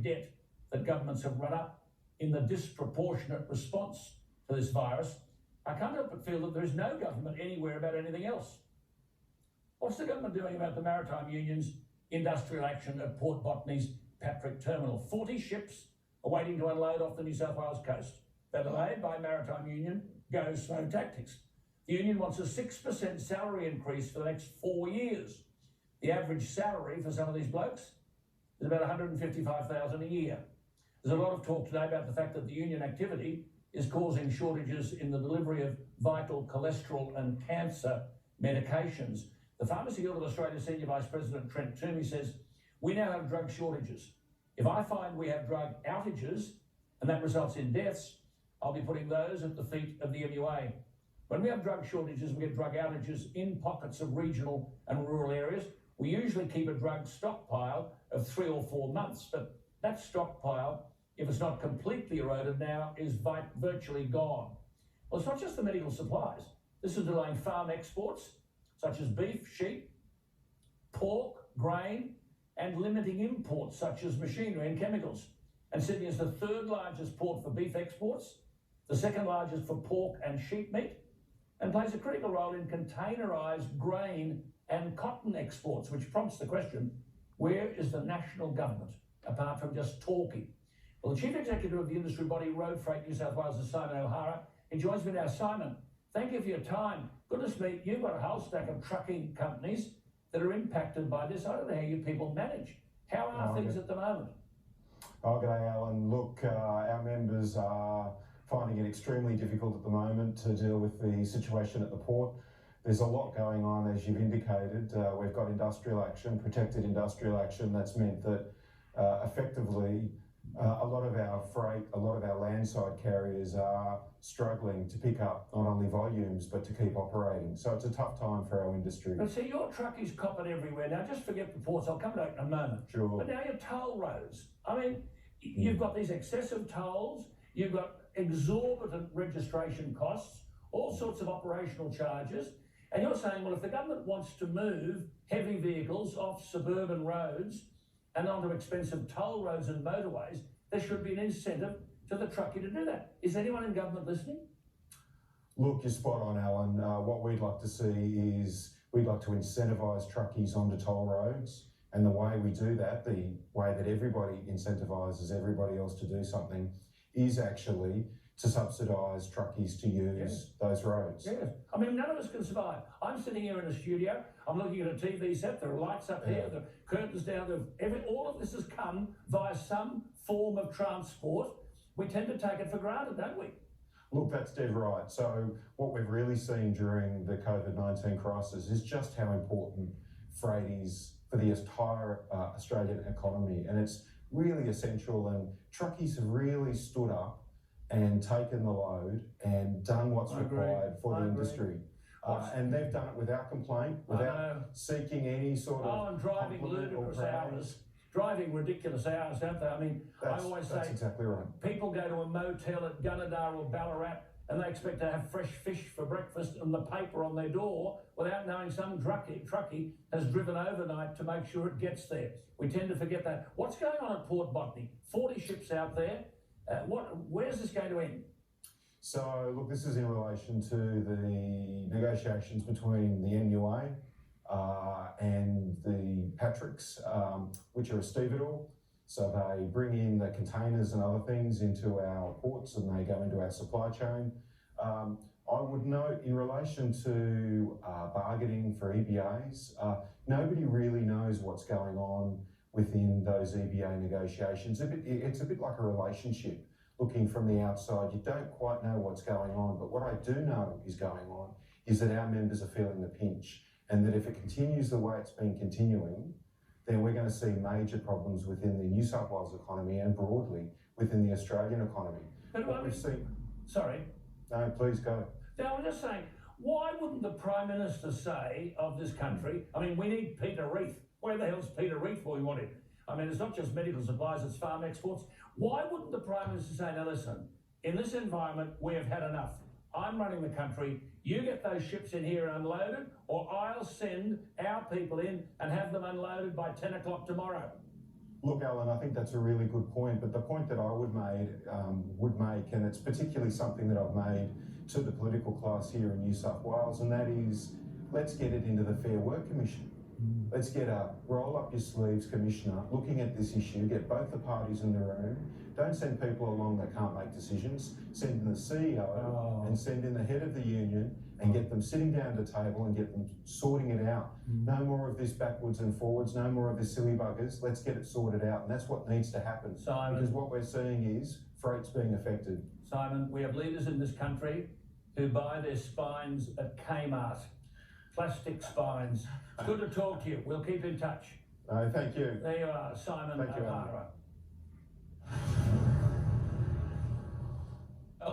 debt that governments have run up in the disproportionate response to this virus, I can't help but feel that there is no government anywhere about anything else. What's the government doing about the Maritime Union's industrial action at Port Botany's Patrick Terminal? 40 ships are waiting to unload off the New South Wales coast. They're delayed by Maritime Union go-slow tactics. The union wants a 6% salary increase for the next 4 years. The average salary for some of these blokes is about $155,000 a year. There's a lot of talk today about the fact that the union activity is causing shortages in the delivery of vital cholesterol and cancer medications. The Pharmacy Guild of Australia Senior Vice President Trent Toomey says, "We now have drug shortages. If I find we have drug outages and that results in deaths, I'll be putting those at the feet of the MUA. When we have drug shortages, we get drug outages in pockets of regional and rural areas. We usually keep a drug stockpile of 3 or 4 months, but that stockpile, if it's not completely eroded now, is virtually gone." Well, it's not just the medical supplies. This is delaying farm exports, such as beef, sheep, pork, grain, and limiting imports, such as machinery and chemicals. And Sydney is the 3rd largest port for beef exports, the 2nd largest for pork and sheep meat, and plays a critical role in containerised grain and cotton exports, which prompts the question, where is the national government, apart from just talking? Well, the Chief Executive of the industry body Road Freight New South Wales is Simon O'Hara. He joins me now. Simon, thank you for your time. Goodness me, you've got a whole stack of trucking companies that are impacted by this. I don't know how you people manage. How are things at the moment? G'day, Alan. Look, our members are finding it extremely difficult at the moment to deal with the situation at the port. There's a lot going on, as you've indicated. We've got industrial action, protected industrial action. That's meant that effectively a lot of our freight, a lot of our landside carriers are struggling to pick up not only volumes, but to keep operating. So it's a tough time for our industry. But see, your truckies cop it everywhere. Now, just forget the ports. I'll come to that in a moment. Sure. But now your toll roads. I mean, you've got these excessive tolls. You've got exorbitant registration costs, all sorts of operational charges. And you're saying, well, if the government wants to move heavy vehicles off suburban roads and onto expensive toll roads and motorways, there should be an incentive to the truckie to do that. Is anyone in government listening? Look, you're spot on, Alan. What we'd like to see is we'd like to incentivise truckies onto toll roads. And the way we do that, the way that everybody incentivises everybody else to do something, is actually to subsidise truckies to use those roads. Yes. I mean, none of us can survive. I'm sitting here in a studio. I'm looking at a TV set. There are lights up here. The curtains down. All of this has come via some form of transport. We tend to take it for granted, don't we? Look, that's dead right. So what we've really seen during the COVID-19 crisis is just how important freight is for the entire Australian economy. And it's really essential. And truckies have really stood up and taken the load and done what's required for the industry. And they've done it without complaint, without seeking any sort of and driving ludicrous hours. Driving ridiculous hours, don't they? I mean, I always say that's exactly right. People go to a motel at Gunnedah or Ballarat and they expect to have fresh fish for breakfast and the paper on their door without knowing some truckie has driven overnight to make sure it gets there. We tend to forget that. What's going on at Port Botany? 40 ships out there. Where's this going to end? So, look, this is in relation to the negotiations between the MUA and the Patricks, which are a stevedore. So they bring in the containers and other things into our ports and they go into our supply chain. I would note in relation to bargaining for EBAs, nobody really knows what's going on within those EBA negotiations. It's a bit like a relationship. Looking from the outside, you don't quite know what's going on. But what I do know is going on is that our members are feeling the pinch, and that if it continues the way it's been continuing, then we're going to see major problems within the New South Wales economy and broadly within the Australian economy. But what we've seen... Sorry. No, please go. Now, I'm just saying, why wouldn't the Prime Minister say of this country, I mean, we need Peter Reith. Where the hell's Peter Reith for we want him? I mean, it's not just medical supplies, it's farm exports. Why wouldn't the Prime Minister say, now listen, in this environment, we have had enough. I'm running the country. You get those ships in here unloaded, or I'll send our people in and have them unloaded by 10 o'clock tomorrow. Look, Alan, I think that's a really good point, but the point that I would make, and it's particularly something that I've made to the political class here in New South Wales, and that is, let's get it into the Fair Work Commission. Let's get a roll up your sleeves commissioner looking at this issue, get both the parties in the room. Don't send people along that can't make decisions. Send in the CEO and send in the head of the union and get them sitting down at a table and get them sorting it out. No more of this backwards and forwards, no more of this silly buggers. Let's get it sorted out, and that's what needs to happen. Simon, because what we're seeing is freight's being affected. Simon, we have leaders in this country who buy their spines at Kmart. Plastic spines. It's good to talk to you. We'll keep in touch. Thank you. There you are, Simon Thank you, O'Hara.